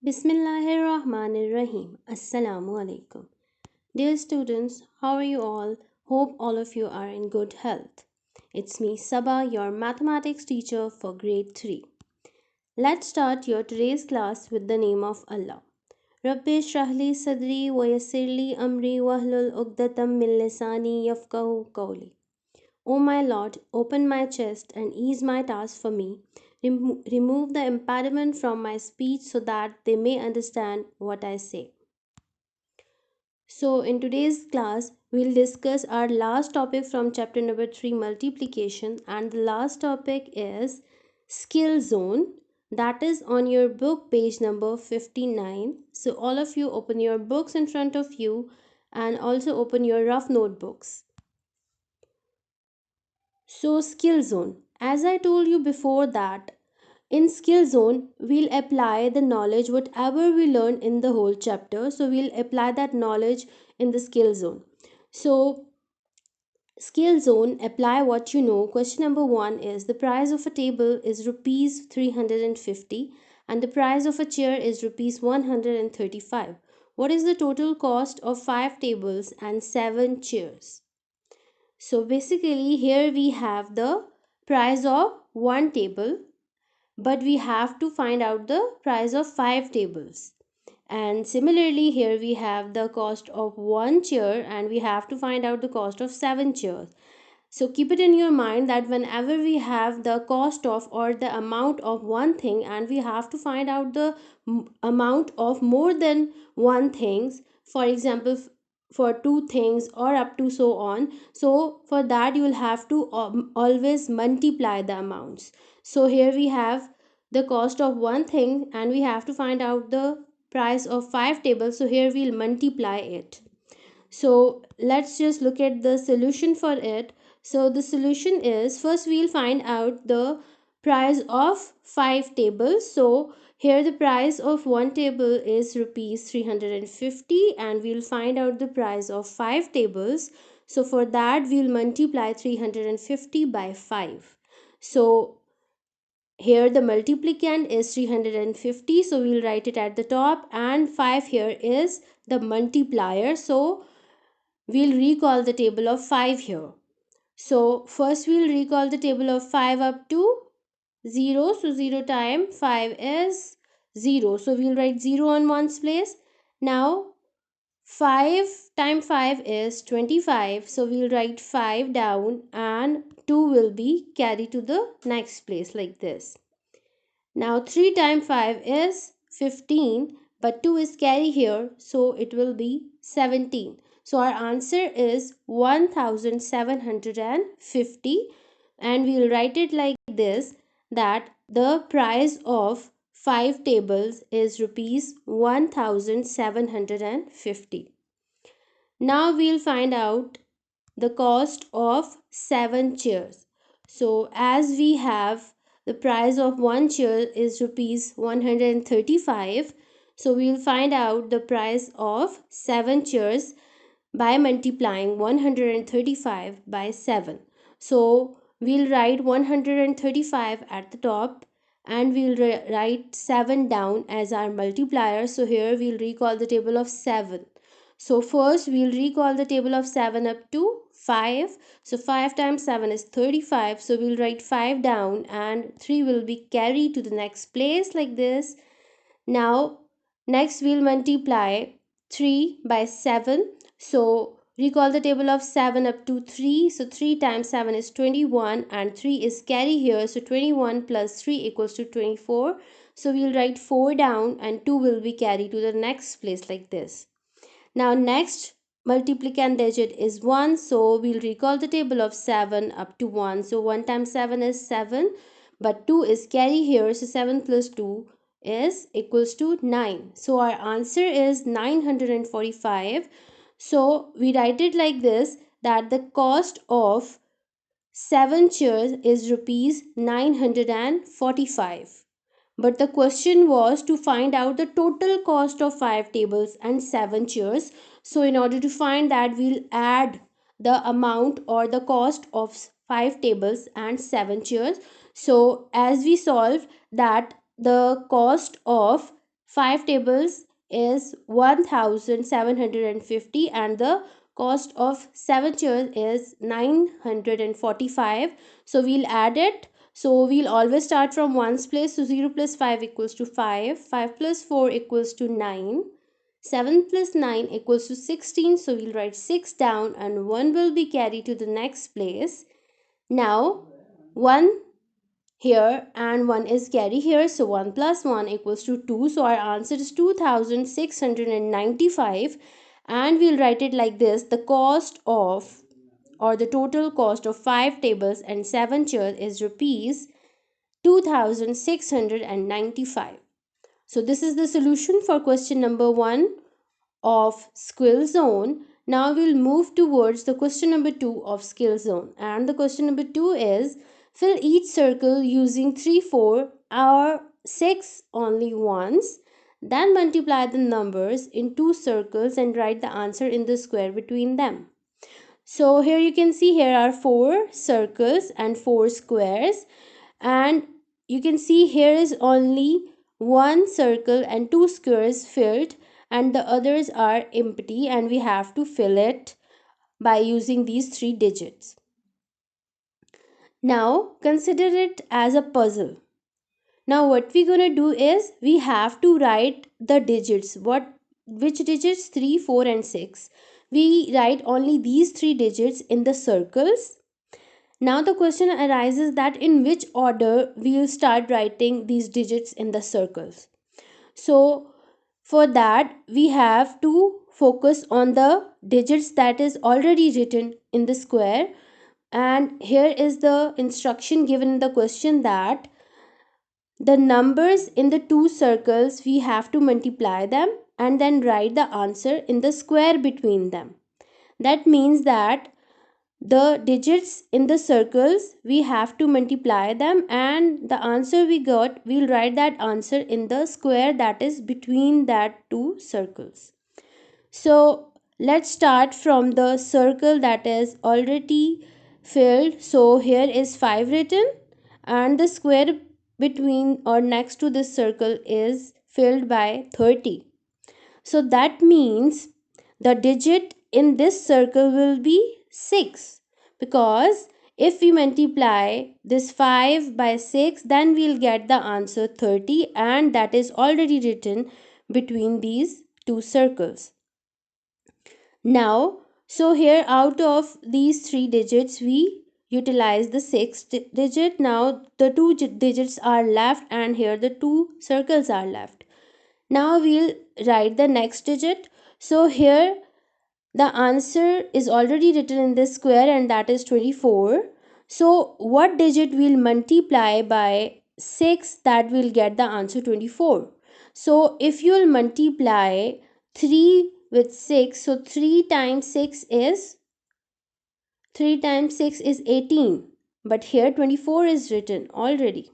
Bismillahirrahmanirrahim. Assalamu alaikum. Dear students, how are you all? Hope all of you are in good health. It's me, Sabah, your mathematics teacher for grade 3. Let's start your today's class with the name of Allah. Rabbi shrahli sadri wa yassirli amri wahlul uqdatam min lisani yafqahu qawli. O my Lord, open my chest and ease my task for me. Remove the impediment from my speech so that they may understand what I say. So, in today's class, we'll discuss our last topic from chapter number 3, multiplication, and the last topic is skill zone. That is on your book, page number 59. So, all of you open your books in front of you and also open your rough notebooks. So, skill zone. As I told you before that in skill zone we'll apply the knowledge whatever we learn in the whole chapter. So we'll apply that knowledge in the skill zone. So skill zone, apply what you know. Question number 1 is the price of a table is rupees 350 and the price of a chair is rupees 135. What is the total cost of 5 tables and 7 chairs? So basically here we have the price of one table, but we have to find out the price of 5 tables. And similarly here we have the cost of one chair and we have to find out the cost of 7 chairs. So keep it in your mind that whenever we have the cost of or the amount of one thing and we have to find out the amount of more than one things, for example for two things or up to so on, so for that you will have to always multiply the amounts. So here we have the cost of one thing and we have to find out the price of 5 tables, so here we'll multiply it. So let's just look at the solution for it. So the solution is, first we'll find out the price of 5 tables. So here the price of one table is rupees 350 and we'll find out the price of 5 tables. So for that we'll multiply 350 by 5. So here the multiplicand is 350, so we'll write it at the top, and 5 here is the multiplier, so we'll recall the table of 5 here. So first we'll recall the table of 5 up to 0. So 0 times 5 is 0. So we'll write 0 on one's place. Now 5 times 5 is 25. So we'll write 5 down and 2 will be carried to the next place like this. Now 3 times 5 is 15, but 2 is carry here, so it will be 17. So our answer is 1750, and we will write it like this, that the price of 5 tables is rupees 1750. Now we'll find out the cost of 7 chairs. So as we have the price of one chair is rupees 135, so we'll find out the price of 7 chairs by multiplying 135 by 7. So we'll write 135 at the top and we'll write 7 down as our multiplier. So here we'll recall the table of 7. So first we'll recall the table of 7 up to 5. So 5 times 7 is 35. So we'll write 5 down and 3 will be carried to the next place like this. Now next we'll multiply 3 by 7. So recall the table of 7 up to 3. So 3 times 7 is 21 and 3 is carry here. So 21 plus 3 equals to 24. So we'll write 4 down and 2 will be carried to the next place like this. Now next multiplicand digit is 1. So we'll recall the table of 7 up to 1. So 1 times 7 is 7. But 2 is carry here. So 7 plus 2 is equals to 9. So our answer is 945. So we write it like this, that the cost of 7 chairs is rupees 945. But the question was to find out the total cost of 5 tables and 7 chairs. So in order to find that, we'll add the amount or the cost of 5 tables and 7 chairs. So as we solve that, the cost of 5 tables is 1750 and the cost of 7 chairs is 945. So we'll add it. So we'll always start from ones place. So 0 plus 5 equals to 5. 5 plus 4 equals to 9. 7 plus 9 equals to 16. So we'll write 6 down and 1 will be carried to the next place. Now 1 here and 1 is carry here, so 1 plus 1 equals to 2. So our answer is 2695, and we'll write it like this: the cost of, or the total cost of 5 tables and 7 chairs is rupees 2695. So this is the solution for question number 1 of skill zone. Now we'll move towards the question number 2 of skill zone, and the question number 2 is: fill each circle using 3, 4 or 6 only once, then multiply the numbers in two circles and write the answer in the square between them. So here you can see here are 4 circles and 4 squares, and you can see here is only one circle and 2 squares filled and the others are empty, and we have to fill it by using these 3 digits. Now consider it as a puzzle. Now what we're gonna do is we have to write the digits. Which digits? 3, 4 and 6. We write only these 3 digits in the circles. Now the question arises that in which order we'll start writing these digits in the circles. So for that we have to focus on the digits that is already written in the square, and here is the instruction given in the question that the numbers in the two circles we have to multiply them and then write the answer in the square between them. That means that the digits in the circles we have to multiply them, and the answer we got, we'll write that answer in the square that is between that two circles. So let's start from the circle that is already filled. So here is 5 written, and the square between or next to this circle is filled by 30. So that means the digit in this circle will be 6, because if we multiply this 5 by 6 then we'll get the answer 30, and that is already written between these two circles. Now, so here out of these 3 digits we utilize the 6th digit. Now the 2 digits are left and here the 2 circles are left. Now we'll write the next digit. So here the answer is already written in this square, and that is 24. So what digit will multiply by 6 that will get the answer 24? So if you will multiply 3 with 6, so 3 times 6 is 18, but here 24 is written already.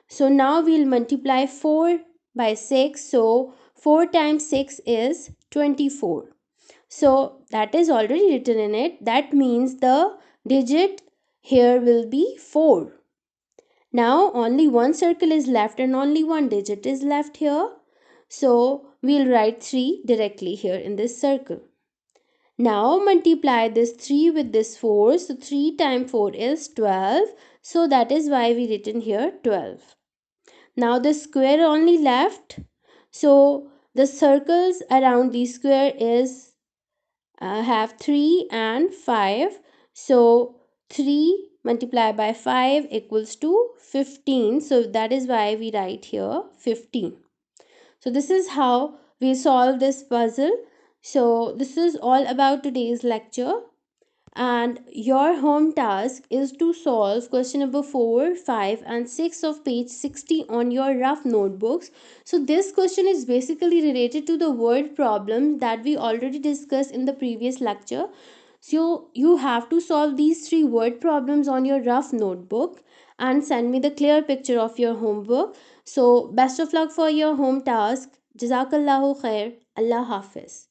So now we'll multiply 4 by 6. So 4 times 6 is 24. So that is already written in it. That means the digit here will be 4. Now only one circle is left and only one digit is left here. So we'll write 3 directly here in this circle. Now multiply this 3 with this 4. So 3 times 4 is 12. So that is why we written here 12. Now the square only left. So the circles around the square is have 3 and 5. So 3 multiplied by 5 equals to 15. So that is why we write here 15. So this is how we solve this puzzle. So this is all about today's lecture, and your home task is to solve question number 4, 5 and 6 of page 60 on your rough notebooks. So this question is basically related to the word problem that we already discussed in the previous lecture. So you have to solve these 3 word problems on your rough notebook and send me the clear picture of your homework. So best of luck for your home task. Jazakallahu khair. Allah Hafiz.